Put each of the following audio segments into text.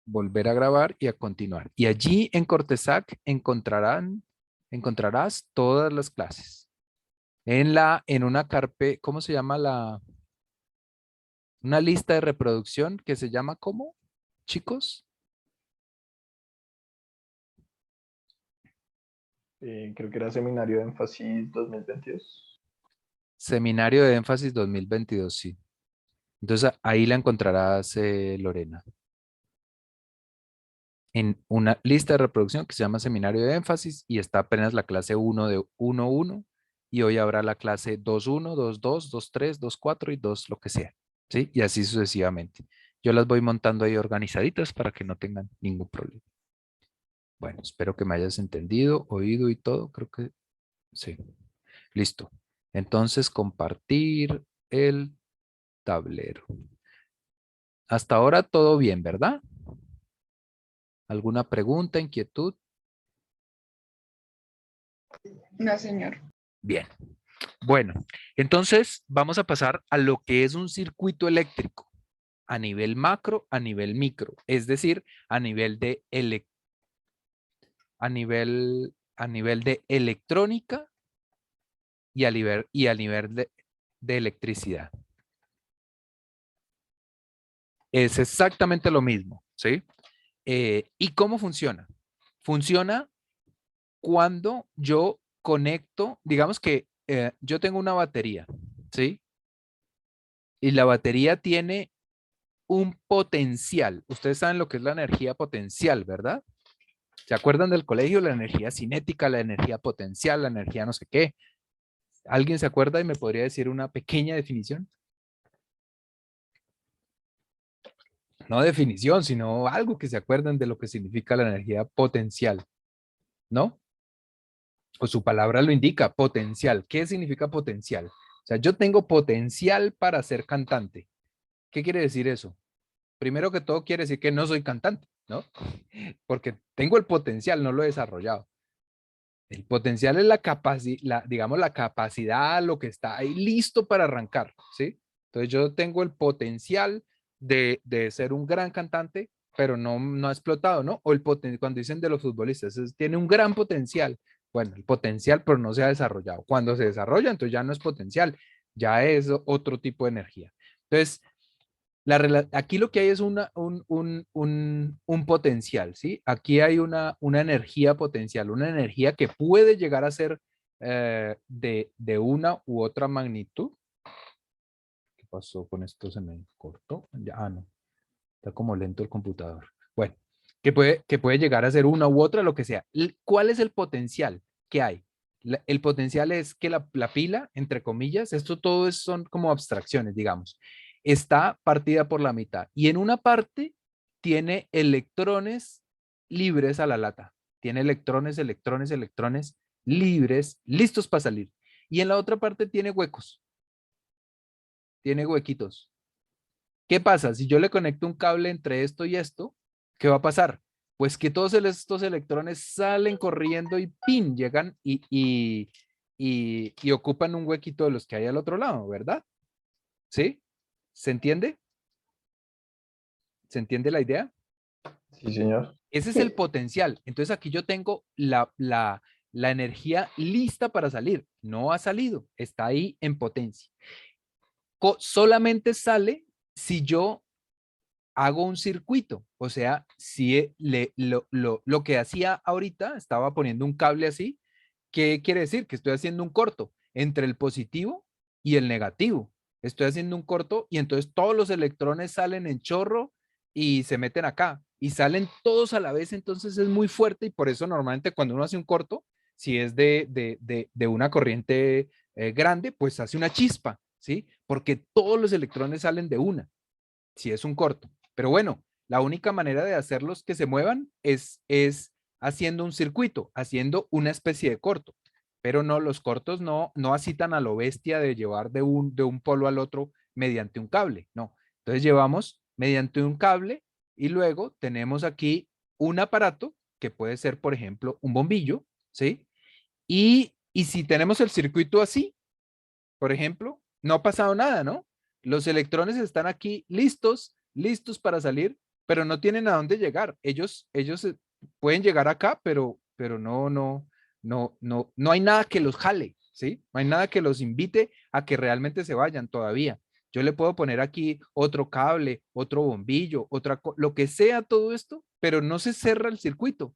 volver a grabar y a continuar. Y allí en Cortesac encontrarás todas las clases. En una carpeta, ¿cómo se llama una lista de reproducción que se llama ¿cómo? Chicos, Creo que era Seminario de Énfasis 2022. Seminario de Énfasis 2022, sí. Entonces ahí la encontrarás, Lorena, en una lista de reproducción que se llama Seminario de Énfasis y está apenas la clase 1 de 1.1 y hoy habrá la clase 2.1, 2.2, 2.3, 2.4 y 2 lo que sea, ¿sí? Y así sucesivamente. Yo las voy montando ahí organizaditas para que no tengan ningún problema. Bueno, espero que me hayas entendido, oído y todo. Creo que sí. Listo. Entonces, compartir el tablero. Hasta ahora todo bien, ¿verdad? ¿Alguna pregunta, inquietud? No, señor. Bien. Bueno, entonces vamos a pasar a lo que es un circuito eléctrico a nivel macro, a nivel micro, es decir, a nivel de a nivel de electrónica y a nivel de electricidad. Es exactamente lo mismo, ¿sí? ¿Y cómo funciona? Funciona cuando yo conecto, digamos que yo tengo una batería, ¿sí? Y la batería tiene un potencial. Ustedes saben lo que es la energía potencial, ¿verdad? ¿Se acuerdan del colegio? La energía cinética, la energía potencial, la energía no sé qué. ¿Alguien se acuerda y me podría decir una pequeña definición? No definición, sino algo que se acuerden de lo que significa la energía potencial, ¿no? O su palabra lo indica, potencial. ¿Qué significa potencial? O sea, yo tengo potencial para ser cantante. ¿Qué quiere decir eso? Primero que todo quiere decir que no soy cantante, ¿no? Porque tengo el potencial, no lo he desarrollado. El potencial es la capacidad, digamos, la capacidad, lo que está ahí listo para arrancar, ¿sí? Entonces yo tengo el potencial de ser un gran cantante, pero no ha explotado, ¿no? O cuando dicen de los futbolistas, tiene un gran potencial. Bueno, el potencial, pero no se ha desarrollado. Cuando se desarrolla, entonces ya no es potencial, ya es otro tipo de energía. Entonces, aquí lo que hay es un potencial, ¿sí? Aquí hay una energía potencial, una energía que puede llegar a ser de una u otra magnitud. ¿Qué pasó con esto? Se me cortó. Ya, no, está como lento el computador. Bueno, que puede llegar a ser una u otra, lo que sea. ¿Cuál es el potencial que hay? El potencial es que la pila, entre comillas, esto todo son como abstracciones, digamos, está partida por la mitad y en una parte tiene electrones libres a la lata. Tiene electrones, electrones, electrones libres, listos para salir. Y en la otra parte tiene huecos, tiene huequitos. ¿Qué pasa? Si yo le conecto un cable entre esto y esto, ¿qué va a pasar? Pues que todos estos electrones salen corriendo y ¡pin! Llegan y ocupan un huequito de los que hay al otro lado, ¿verdad? ¿Sí? ¿Se entiende? ¿Se entiende la idea? Sí, señor. Ese es el Sí. potencial. Entonces aquí yo tengo la energía lista para salir. No ha salido, está ahí en potencia. Solamente sale si yo hago un circuito. O sea, si lo que hacía ahorita, estaba poniendo un cable así, ¿qué quiere decir? Que estoy haciendo un corto entre el positivo y el negativo. Estoy haciendo un corto y entonces todos los electrones salen en chorro y se meten acá y salen todos a la vez, entonces es muy fuerte y por eso normalmente cuando uno hace un corto, si es de una corriente grande, pues hace una chispa, ¿sí? Porque todos los electrones salen de una, si es un corto. Pero bueno, la única manera de hacerlos que se muevan es haciendo un circuito, haciendo una especie de corto. Pero no, los cortos no así tan a lo bestia de llevar de un polo al otro mediante un cable, no. Entonces llevamos mediante un cable y luego tenemos aquí un aparato que puede ser, por ejemplo, un bombillo, ¿sí? Y si tenemos el circuito así, por ejemplo, no ha pasado nada, ¿no? Los electrones están aquí listos, listos para salir pero no tienen a dónde llegar. Ellos pueden llegar acá, pero no hay nada que los jale, ¿sí? No hay nada que los invite a que realmente se vayan todavía. Yo le puedo poner aquí otro cable, otro bombillo, lo que sea todo esto, pero no se cierra el circuito.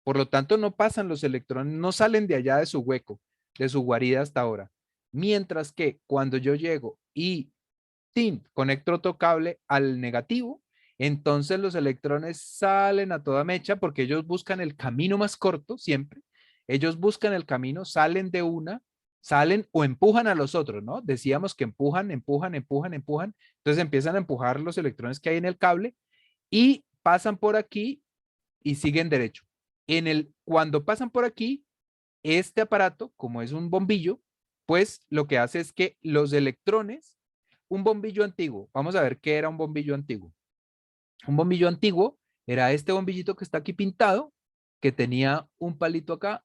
Por lo tanto, no pasan los electrones, no salen de allá de su hueco, de su guarida hasta ahora. Mientras que cuando yo llego y conecto otro cable al negativo, entonces los electrones salen a toda mecha porque ellos buscan el camino más corto siempre. Ellos buscan el camino, salen de una, salen o empujan a los otros, ¿no? Decíamos que empujan. Entonces empiezan a empujar los electrones que hay en el cable y pasan por aquí y siguen derecho. Cuando pasan por aquí, este aparato, como es un bombillo, pues lo que hace es que los electrones, un bombillo antiguo, vamos a ver qué era un bombillo antiguo. Un bombillo antiguo era este bombillito que está aquí pintado, que tenía un palito acá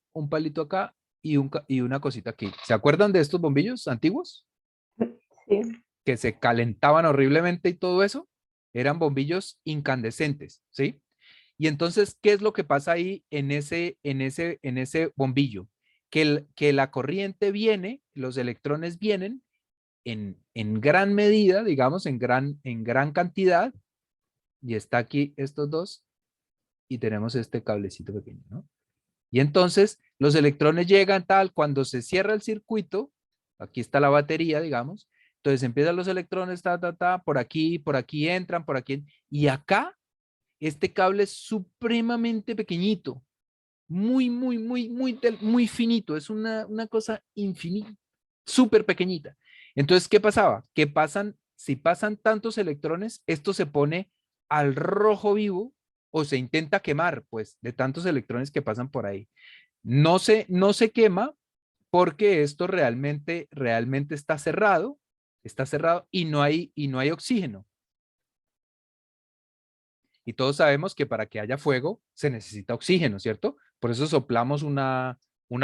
y una cosita aquí. ¿Se acuerdan de estos bombillos antiguos? Sí. Que se calentaban horriblemente y todo eso. Eran bombillos incandescentes, ¿sí? Y entonces, ¿qué es lo que pasa ahí en ese bombillo? Que la corriente viene, los electrones vienen en gran medida, digamos, en gran cantidad, y está aquí estos dos, y tenemos este cablecito pequeño, ¿no? Y entonces, los electrones llegan tal, cuando se cierra el circuito, aquí está la batería, digamos, entonces empiezan los electrones, por aquí entran, y acá este cable es supremamente pequeñito, muy finito, es una cosa infinita, súper pequeñita. Entonces, ¿qué pasaba? Si pasan tantos electrones, esto se pone al rojo vivo o se intenta quemar, pues, de tantos electrones que pasan por ahí. No se quema porque esto realmente está cerrado y no hay oxígeno. Y todos sabemos que para que haya fuego se necesita oxígeno, ¿cierto? Por eso soplamos una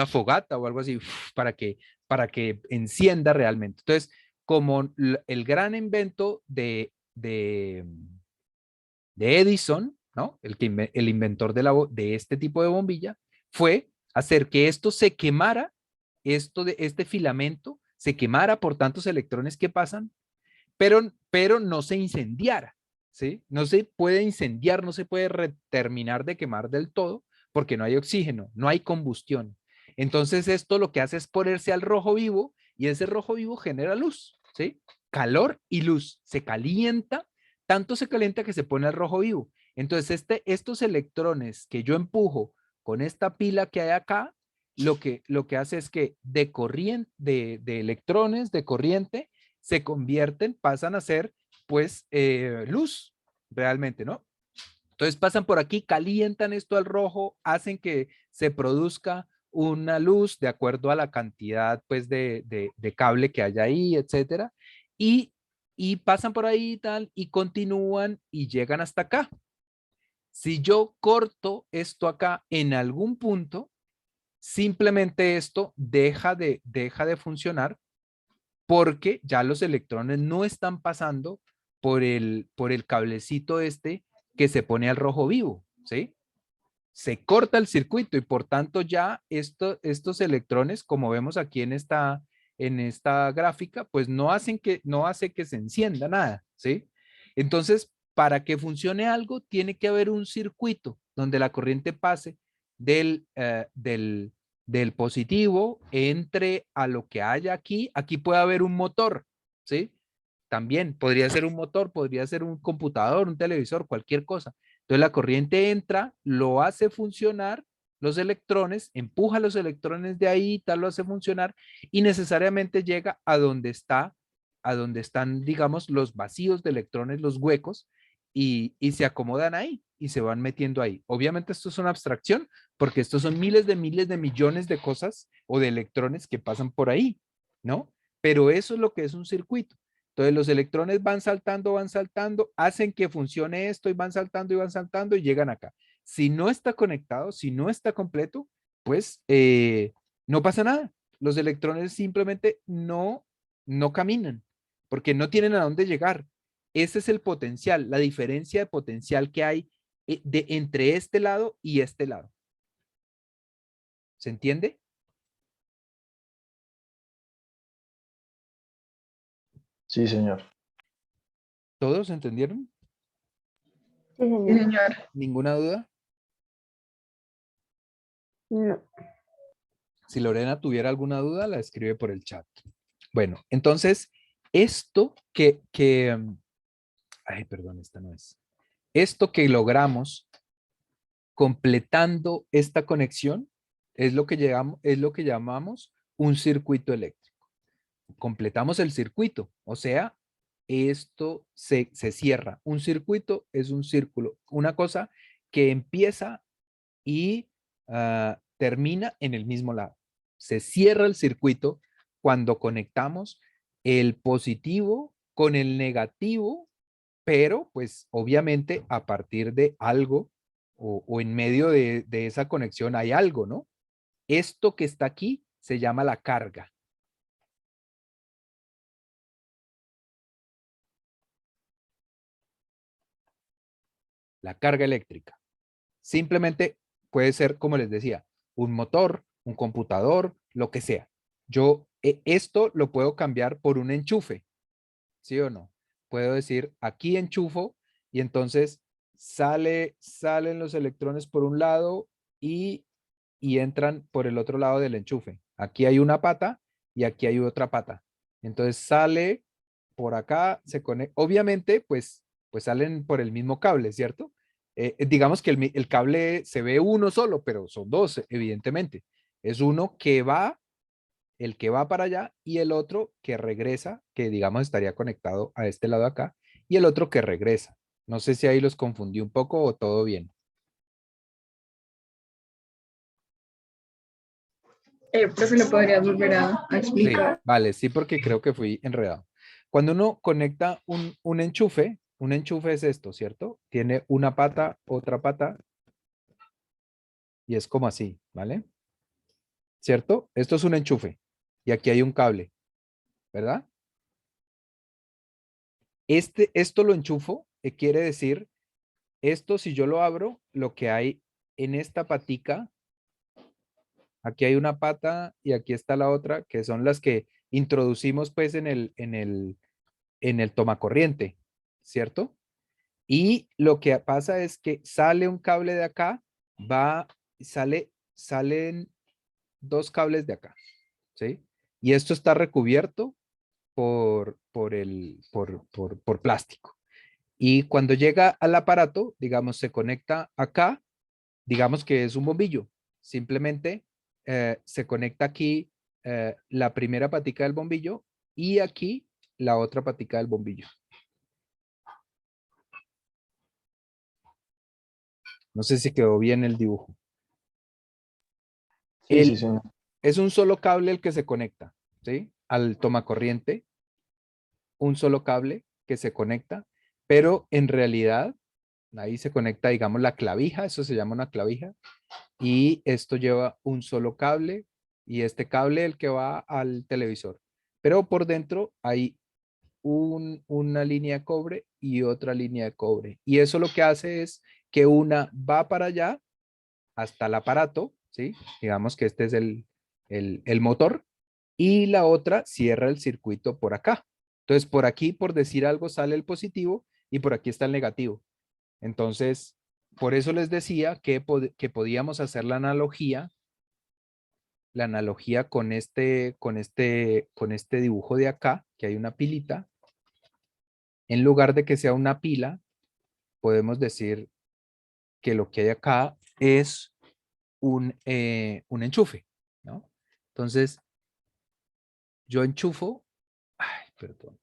fogata o algo así para que encienda realmente. Entonces, como el gran invento de Edison, ¿no? El inventor de este tipo de bombilla, fue hacer que esto se quemara, este filamento se quemara por tantos electrones que pasan, pero no se incendiara, ¿sí? No se puede incendiar, no se puede terminar de quemar del todo porque no hay oxígeno, no hay combustión. Entonces esto lo que hace es ponerse al rojo vivo y ese rojo vivo genera luz, ¿sí? Calor y luz. Se calienta, tanto se calienta que se pone al rojo vivo. Entonces estos electrones que yo empujo con esta pila que hay acá, lo que hace es que de corriente, de electrones, de corriente, se convierten, pasan a ser pues luz realmente, ¿no? Entonces pasan por aquí, calientan esto al rojo, hacen que se produzca una luz de acuerdo a la cantidad pues de cable que haya ahí, etcétera, y, y pasan por ahí y tal, y continúan y llegan hasta acá. Si yo corto esto acá en algún punto, simplemente esto deja de funcionar porque ya los electrones no están pasando por el cablecito este que se pone al rojo vivo, ¿sí? Se corta el circuito y por tanto ya estos electrones, como vemos aquí en esta gráfica, pues no hace que se encienda nada, ¿sí? Entonces, para que funcione algo, tiene que haber un circuito donde la corriente pase del positivo, entre a lo que haya aquí. Aquí puede haber un motor, ¿sí? También podría ser un motor, podría ser un computador, un televisor, cualquier cosa. Entonces la corriente entra, lo hace funcionar, los electrones, empuja los electrones de ahí, tal, lo hace funcionar y necesariamente llega a donde están, digamos, los vacíos de electrones, los huecos, y se acomodan ahí y se van metiendo ahí. Obviamente esto es una abstracción porque estos son miles de millones de cosas o de electrones que pasan por ahí, ¿no? Pero eso es lo que es un circuito. Entonces los electrones van saltando, hacen que funcione esto y van saltando y llegan acá. Si no está conectado, si no está completo, pues no pasa nada. Los electrones simplemente no caminan porque no tienen a dónde llegar. Ese es el potencial, la diferencia de potencial que hay entre este lado y este lado. ¿Se entiende? Sí, señor. ¿Todos entendieron? Sí, Sí, señor. señor. ¿Ninguna duda? No. Si Lorena tuviera alguna duda, la escribe por el chat. Bueno, entonces, esto ay, perdón, esta no es. Esto que logramos completando esta conexión es lo que llamamos un circuito eléctrico. Completamos el circuito, o sea, esto se cierra. Un circuito es un círculo, una cosa que empieza y termina en el mismo lado. Se cierra el circuito cuando conectamos el positivo con el negativo, pero pues obviamente a partir de algo o en medio de esa conexión hay algo, ¿no? Esto que está aquí se llama la carga. La carga eléctrica. Simplemente puede ser, como les decía, un motor, un computador, lo que sea. Yo esto lo puedo cambiar por un enchufe, ¿sí o no? Puedo decir, aquí enchufo y entonces salen los electrones por un lado y entran por el otro lado del enchufe. Aquí hay una pata y aquí hay otra pata. Entonces sale por acá, se conecta. Obviamente, pues salen por el mismo cable, ¿cierto? Digamos que el cable se ve uno solo, pero son dos, evidentemente. Es uno que va, el que va para allá y el otro que regresa, que digamos estaría conectado a este lado acá, y el otro que regresa. No sé si ahí los confundí un poco o todo bien. Profe, ¿lo podrías volver a Sí, explicar? vale, sí, porque creo que fui enredado. Cuando uno conecta un enchufe es esto, ¿cierto? Tiene una pata, otra pata, y es como así, ¿vale? ¿Cierto? Esto es un enchufe, y aquí hay un cable, ¿verdad? Esto lo enchufo, quiere decir, esto si yo lo abro, lo que hay en esta patica, aquí hay una pata y aquí está la otra, que son las que introducimos pues en el tomacorriente, ¿cierto? Y lo que pasa es que sale un cable de acá, salen dos cables de acá, ¿sí? Y esto está recubierto por plástico. Y cuando llega al aparato, digamos, se conecta acá, digamos que es un bombillo. Simplemente se conecta aquí la primera patica del bombillo y aquí la otra patica del bombillo. No sé si quedó bien el dibujo. Sí, sí, señor. Es un solo cable el que se conecta, ¿sí? Al tomacorriente, un solo cable que se conecta, pero en realidad ahí se conecta, digamos, la clavija, eso se llama una clavija, y esto lleva un solo cable y este cable el que va al televisor. Pero por dentro hay una línea de cobre y otra línea de cobre. Y eso lo que hace es que una va para allá hasta el aparato, ¿sí? Digamos que este es el motor y la otra cierra el circuito por acá. Entonces, por aquí, por decir algo, sale el positivo y por aquí está el negativo. Entonces, por eso les decía que podíamos hacer la analogía con este dibujo de acá, que hay una pilita. En lugar de que sea una pila, podemos decir que lo que hay acá es un enchufe, ¿no? Entonces, yo enchufo, ay, perdón.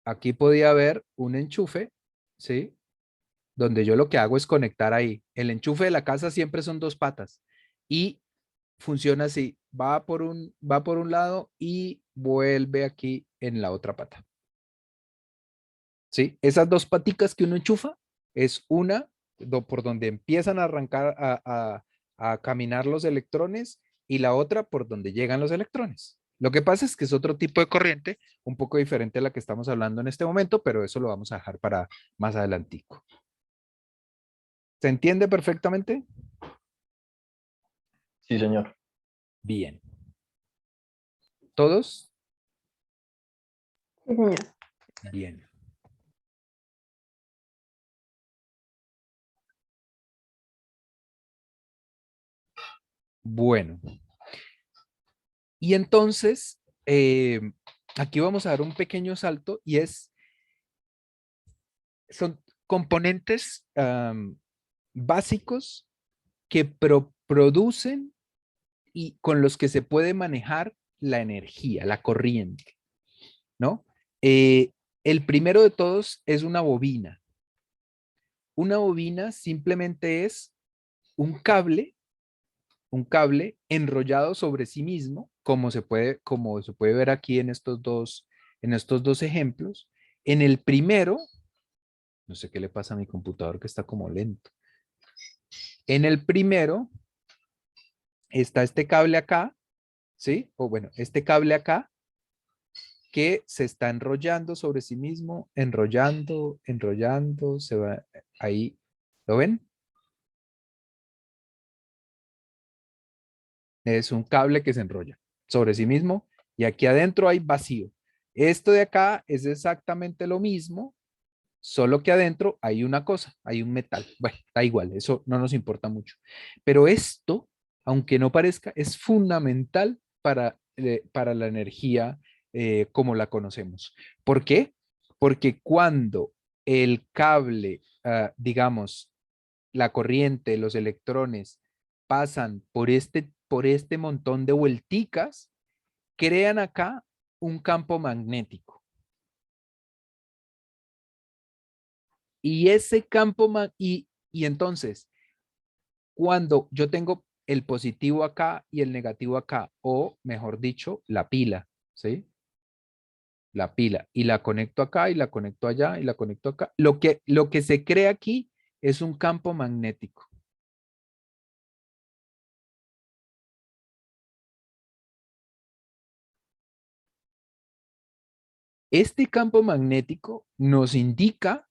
Aquí podía haber un enchufe, ¿sí? Donde yo lo que hago es conectar ahí. El enchufe de la casa siempre son dos patas y funciona así. Va por un lado y vuelve aquí en la otra pata. ¿Sí? Esas dos paticas que uno enchufa es una por donde empiezan a arrancar a caminar los electrones y la otra por donde llegan los electrones. Lo que pasa es que es otro tipo de corriente, un poco diferente a la que estamos hablando en este momento, pero eso lo vamos a dejar para más adelantico. ¿Se entiende perfectamente? Sí, señor. Bien. ¿Todos? Sí, señor. Bien. Bueno. Y entonces, aquí vamos a dar un pequeño salto y son componentes básicos que producen y con los que se puede manejar la energía, la corriente, ¿no? El primero de todos es una bobina. Una bobina simplemente es un cable enrollado sobre sí mismo, como se puede ver aquí en estos dos ejemplos. En el primero, no sé qué le pasa a mi computador que está como lento. En el primero está este cable acá, ¿sí? O bueno, este cable acá que se está enrollando sobre sí mismo, enrollando, enrollando, se va ahí. ¿Lo ven? Es un cable que se enrolla sobre sí mismo y aquí adentro hay vacío. Esto de acá es exactamente lo mismo, solo que adentro hay una cosa, hay un metal. Bueno, da igual, eso no nos importa mucho. Pero esto, aunque no parezca, es fundamental para la energía como la conocemos. ¿Por qué? Porque cuando el cable, digamos, la corriente, los electrones pasan por este montón de vuelticas, crean acá un campo magnético. Y ese campo, y entonces, cuando yo tengo el positivo acá y el negativo acá, o mejor dicho, la pila, ¿sí? La pila, y la conecto acá, y la conecto allá, y la conecto acá. Lo que se crea aquí es un campo magnético. Este campo magnético nos indica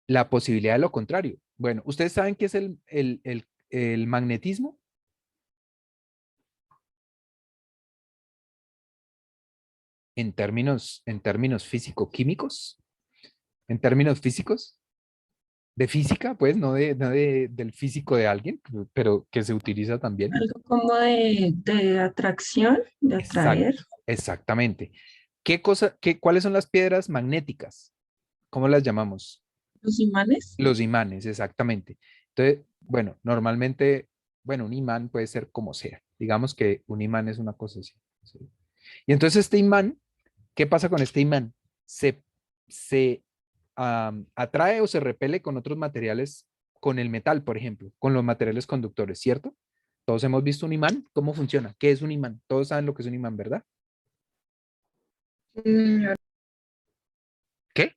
la posibilidad de lo contrario. Bueno, ¿ustedes saben qué es el magnetismo? En términos físico-químicos, en términos físicos, de física, pues, del físico de alguien, pero que se utiliza también. Algo como de atracción, de atraer. Exacto, exactamente. ¿Cuáles son las piedras magnéticas? ¿Cómo las llamamos? Los imanes. Los imanes, exactamente. Entonces, bueno, normalmente, bueno, un imán puede ser como sea. Digamos que un imán es una cosa así. ¿Sí? Y entonces este imán, ¿qué pasa con este imán? Se atrae o se repele con otros materiales, con el metal, por ejemplo, con los materiales conductores, ¿cierto? Todos hemos visto un imán. ¿Cómo funciona? ¿Qué es un imán? Todos saben lo que es un imán, ¿verdad? Sí, señor. ¿Qué?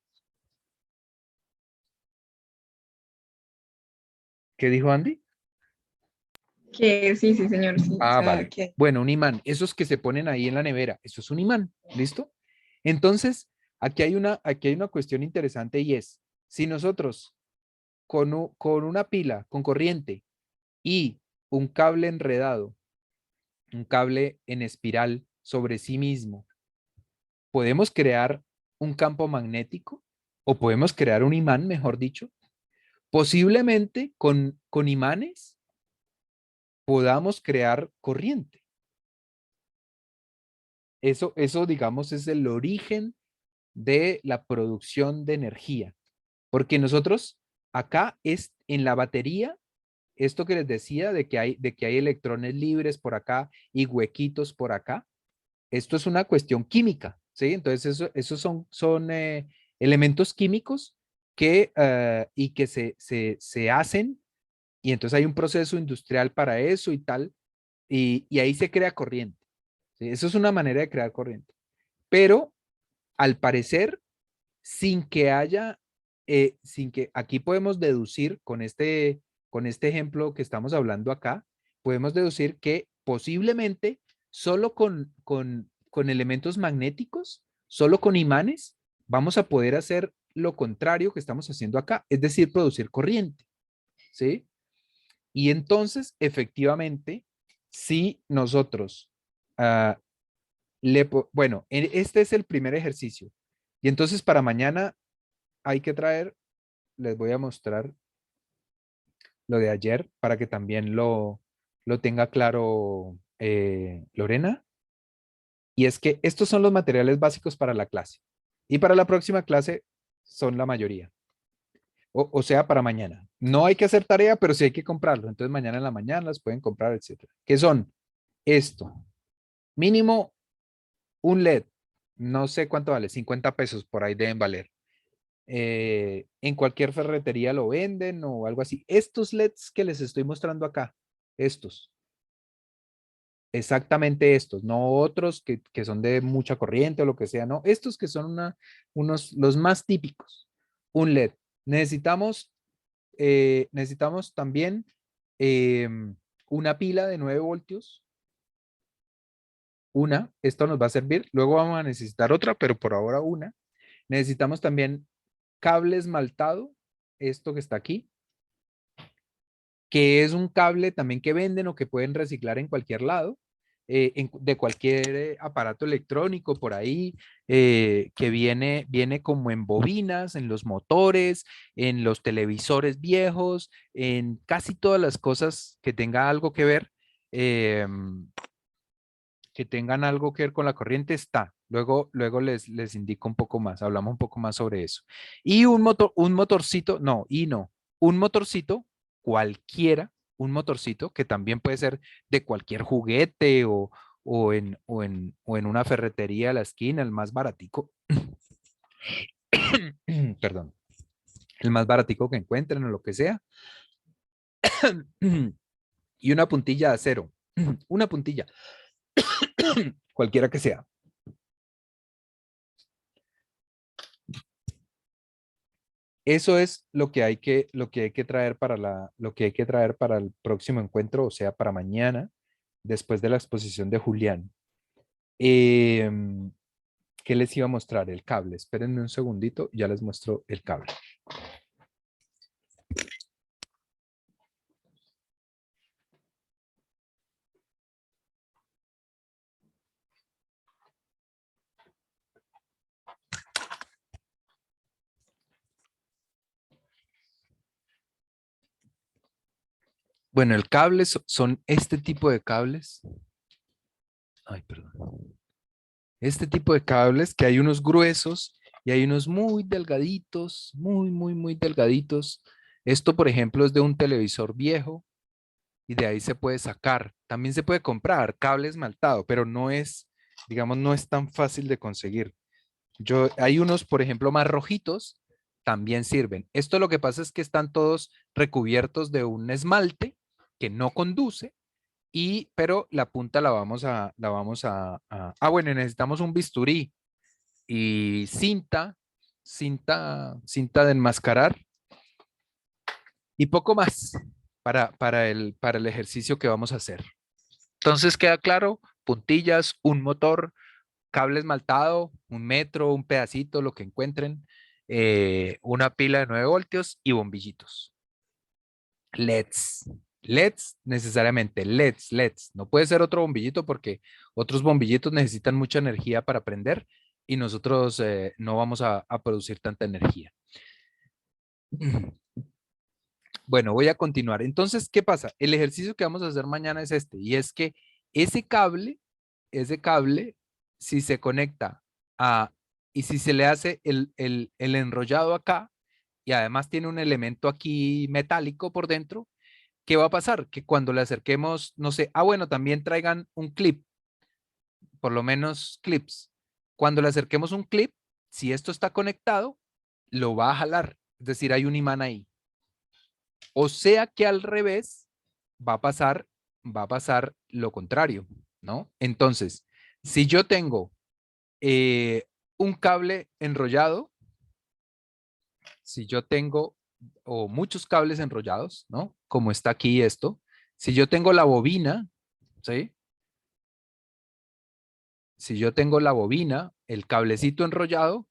¿Qué dijo Andy? Que sí, sí, señor, sí. O Ah, sea, vale. que Bueno, un imán. Esos que se ponen ahí en la nevera, eso es un imán. ¿Listo? Entonces, aquí hay una cuestión interesante y es, si nosotros con una pila, con corriente y un cable enredado, un cable en espiral sobre sí mismo, podemos crear un campo magnético o podemos crear un imán, mejor dicho. Posiblemente con imanes podamos crear corriente. Eso, digamos, es el origen de la producción de energía. Porque nosotros acá es en la batería, esto que les decía de que hay electrones libres por acá y huequitos por acá, esto es una cuestión química, ¿sí? Entonces, esos son elementos químicos y que se hacen y entonces hay un proceso industrial para eso y tal, y ahí se crea corriente, ¿sí? Eso es una manera de crear corriente. Pero al parecer, sin que haya, sin que aquí podemos deducir con este ejemplo que estamos hablando acá, podemos deducir que posiblemente solo con elementos magnéticos, solo con imanes, vamos a poder hacer lo contrario que estamos haciendo acá, es decir, producir corriente, ¿sí? Y entonces, efectivamente, si nosotros, ah, bueno, este es el primer ejercicio. Y entonces para mañana hay que traer, les voy a mostrar lo de ayer para que también lo tenga claro Lorena. Y es que estos son los materiales básicos para la clase. Y para la próxima clase son la mayoría. O sea, para mañana. No hay que hacer tarea, pero sí hay que comprarlo. Entonces mañana en la mañana las pueden comprar, etcétera. ¿Qué son? Esto. Mínimo un LED. No sé cuánto vale, 50 pesos por ahí deben valer. En cualquier ferretería lo venden o algo así. Estos LEDs que les estoy mostrando acá, estos, exactamente estos, no otros que son de mucha corriente o lo que sea, no, estos que son los más típicos, un LED. Necesitamos, necesitamos también una pila de 9 voltios, esto nos va a servir, luego vamos a necesitar otra, pero por ahora una. Necesitamos también cable esmaltado, esto que está aquí, que es un cable también que venden o que pueden reciclar en cualquier lado, de cualquier aparato electrónico por ahí, que viene como en bobinas, en los motores, en los televisores viejos, en casi todas las cosas que tenga algo que ver, que tengan algo que ver con la corriente está. Luego les indico un poco más, hablamos un poco más sobre eso. Y un motorcito, un motorcito cualquiera, un motorcito que también puede ser de cualquier juguete o en una ferretería a la esquina, el más baratico. Perdón, el más baratico que encuentren o lo que sea. Y una puntilla de acero, una puntilla, cualquiera que sea. Eso es lo que hay que traer para lo que hay que traer para el próximo encuentro, o sea, para mañana, después de la exposición de Julián. Em, ¿Qué les iba a mostrar? El cable. Espérenme un segundito, ya les muestro el cable. Bueno, el cable son este tipo de cables. Ay, perdón. Este tipo de cables que hay unos gruesos y hay unos muy delgaditos, muy delgaditos. Esto, por ejemplo, es de un televisor viejo y de ahí se puede sacar. También se puede comprar cable esmaltado, pero no es, digamos, no es tan fácil de conseguir. Hay unos, por ejemplo, más rojitos, también sirven. Esto lo que pasa es que están todos recubiertos de un esmalte que no conduce pero la punta bueno, necesitamos un bisturí y cinta de enmascarar y poco más para el ejercicio que vamos a hacer. Entonces queda claro, puntillas, un motor, cable esmaltado, un metro, un pedacito, lo que encuentren, una pila de 9 voltios y bombillitos. LEDs. LEDs, necesariamente, LEDs. No puede ser otro bombillito porque otros bombillitos necesitan mucha energía para prender y nosotros no vamos a producir tanta energía. Bueno, voy a continuar. Entonces, ¿qué pasa? El ejercicio que vamos a hacer mañana es este, y es que ese cable, si se conecta y si se le hace el enrollado acá, y además tiene un elemento aquí metálico por dentro, ¿qué va a pasar? Que cuando le acerquemos, no sé, bueno, también traigan un clip, por lo menos clips. Cuando le acerquemos un clip, si esto está conectado, lo va a jalar, es decir, hay un imán ahí. O sea que al revés va a pasar lo contrario, ¿no? Entonces, si yo tengo un cable enrollado, si yo tengo o muchos cables enrollados, ¿no? Como está aquí esto, si yo tengo la bobina, ¿sí? si yo tengo la bobina, el cablecito enrollado,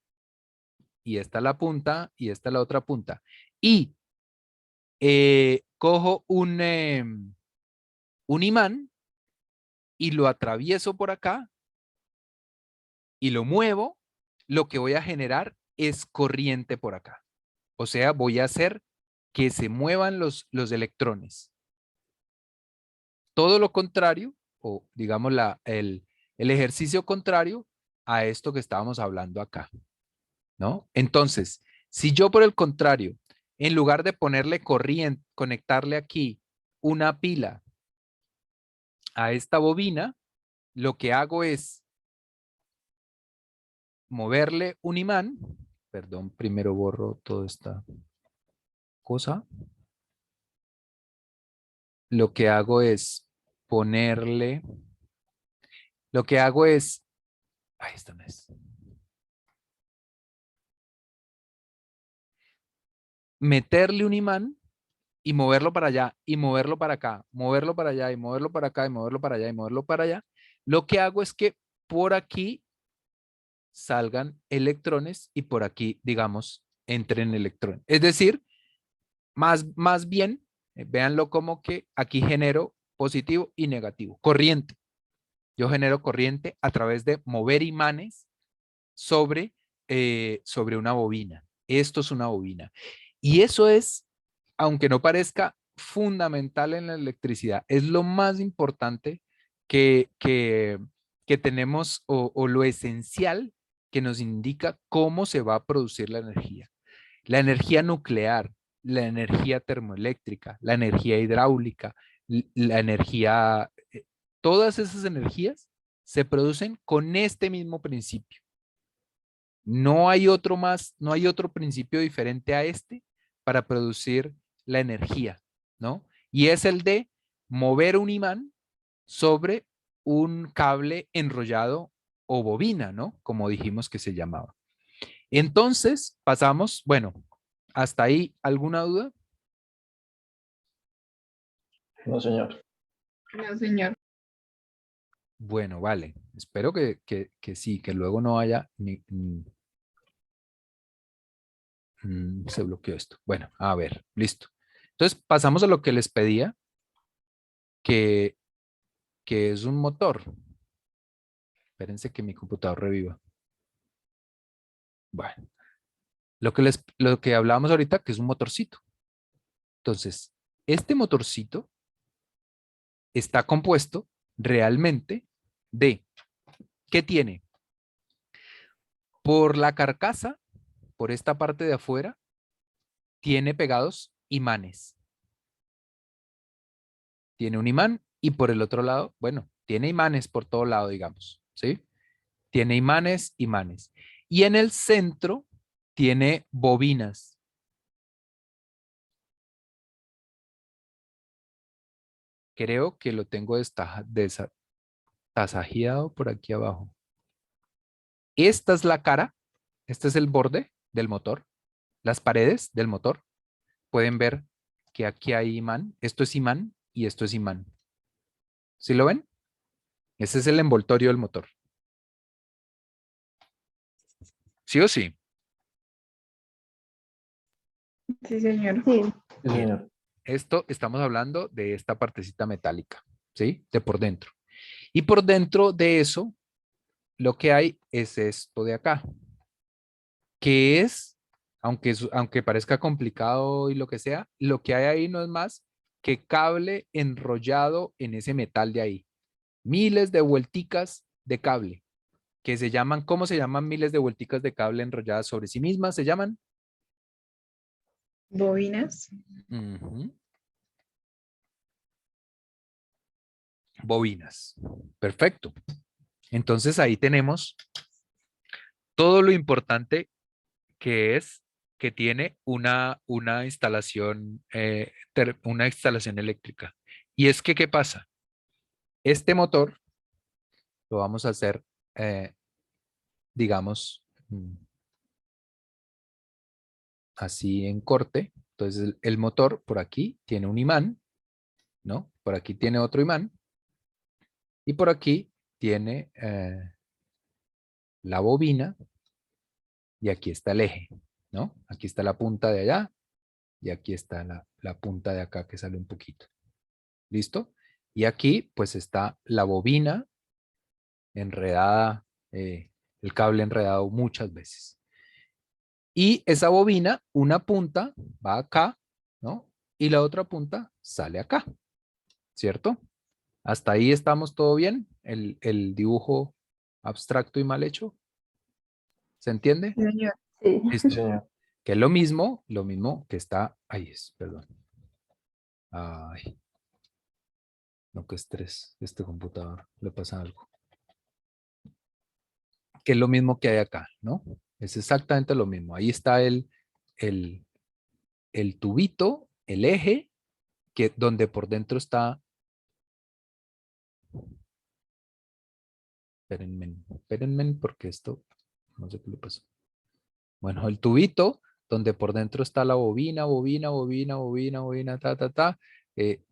y esta es la punta, y esta es la otra punta, y cojo un imán y lo atravieso por acá y lo muevo, lo que voy a generar es corriente por acá. O sea, voy a hacer que se muevan los electrones. Todo lo contrario, o digamos el ejercicio contrario a esto que estábamos hablando acá, ¿no? Entonces, si yo por el contrario, en lugar de ponerle corriente, conectarle aquí una pila a esta bobina, lo que hago es moverle un imán. Perdón, primero borro toda esta cosa. Lo que hago es ponerle, lo que hago es, ahí está, no es, meterle un imán y moverlo para allá y moverlo para acá, moverlo para allá y moverlo para acá y moverlo para allá y moverlo para allá. Lo que hago es que por aquí salgan electrones y por aquí, digamos, entren electrones. Es decir, más bien, véanlo como que aquí genero positivo y negativo, corriente. Yo genero corriente a través de mover imanes sobre una bobina. Esto es una bobina. Y eso es, aunque no parezca fundamental en la electricidad, es lo más importante que tenemos o lo esencial que nos indica cómo se va a producir la energía. La energía nuclear, la energía termoeléctrica, la energía hidráulica, la energía, todas esas energías se producen con este mismo principio. No hay otro más, no hay otro principio diferente a este para producir la energía, ¿no? Y es el de mover un imán sobre un cable enrollado o bobina, ¿no? Como dijimos que se llamaba. Entonces, pasamos, bueno, hasta ahí, ¿alguna duda? No, señor. No, señor. Bueno, vale. Espero que sí, que luego no haya se bloqueó esto. Bueno, a ver, listo. Entonces, pasamos a lo que les pedía, que, que es un motor. Espérense que mi computador reviva. Bueno, lo que hablábamos ahorita, que es un motorcito. Entonces, este motorcito está compuesto realmente de, ¿qué tiene? Por la carcasa, por esta parte de afuera, tiene pegados imanes. Tiene un imán y por el otro lado, bueno, tiene imanes por todo lado, digamos, ¿sí? Tiene imanes, imanes. Y en el centro tiene bobinas. Creo que lo tengo destasajeado por aquí abajo. Esta es la cara, este es el borde del motor, las paredes del motor. Pueden ver que aquí hay imán, esto es imán y esto es imán. ¿Sí lo ven? Ese es el envoltorio del motor. ¿Sí o sí? Sí, señor. Sí. Sí, Bien. señor. Esto estamos hablando de esta partecita metálica, ¿sí? De por dentro. Y por dentro de eso, lo que hay es esto de acá, que es, aunque parezca complicado y lo que sea, lo que hay ahí no es más que cable enrollado en ese metal de ahí. Miles de vuelticas de cable, que se llaman, ¿cómo se llaman miles de vuelticas de cable enrolladas sobre sí mismas? Se llaman Bobinas. Ujú. Bobinas. Perfecto. Entonces ahí tenemos todo lo importante que es que tiene una instalación, una instalación eléctrica. Y es que, ¿qué pasa? Este motor lo vamos a hacer, digamos, así en corte. Entonces el motor por aquí tiene un imán, ¿no? Por aquí tiene otro imán y por aquí tiene la bobina y aquí está el eje, ¿no? Aquí está la punta de allá y aquí está la punta de acá que sale un poquito. ¿Listo? Y aquí pues está la bobina enredada, el cable enredado muchas veces. Y esa bobina, una punta va acá, ¿no? Y la otra punta sale acá, ¿cierto? Hasta ahí estamos todo bien. El dibujo abstracto y mal hecho. ¿Se entiende? Sí, señor. Sí. Sí, Listo. señor. Que es lo mismo que está, ahí es, perdón. Ay, no, qué estrés, este computador, le pasa algo. Que es lo mismo que hay acá, ¿no? Es exactamente lo mismo. Ahí está el, el tubito, el eje, donde por dentro está, espérenme, porque esto, no sé qué le pasó. Bueno, el tubito, donde por dentro está la bobina,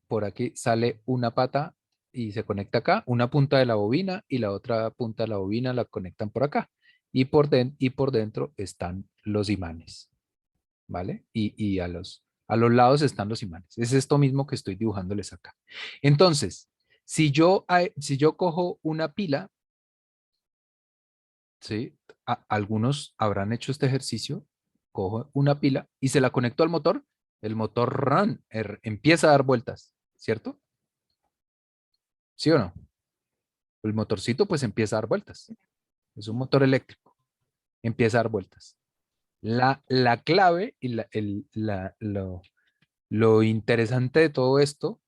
por aquí sale una pata y se conecta acá, una punta de la bobina y la otra punta de la bobina la conectan por acá. Y por dentro están los imanes, ¿vale? Y a los lados están los imanes. Es esto mismo que estoy dibujándoles acá. Entonces, si yo cojo una pila, ¿sí? Algunos habrán hecho este ejercicio, cojo una pila y se la conecto al motor, el motor empieza a dar vueltas, ¿cierto? ¿Sí o no? El motorcito pues empieza a dar vueltas. Es un motor eléctrico. Empieza a dar vueltas. La clave y lo interesante de todo esto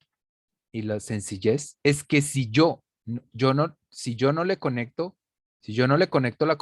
y la sencillez es que si yo no le conecto la corriente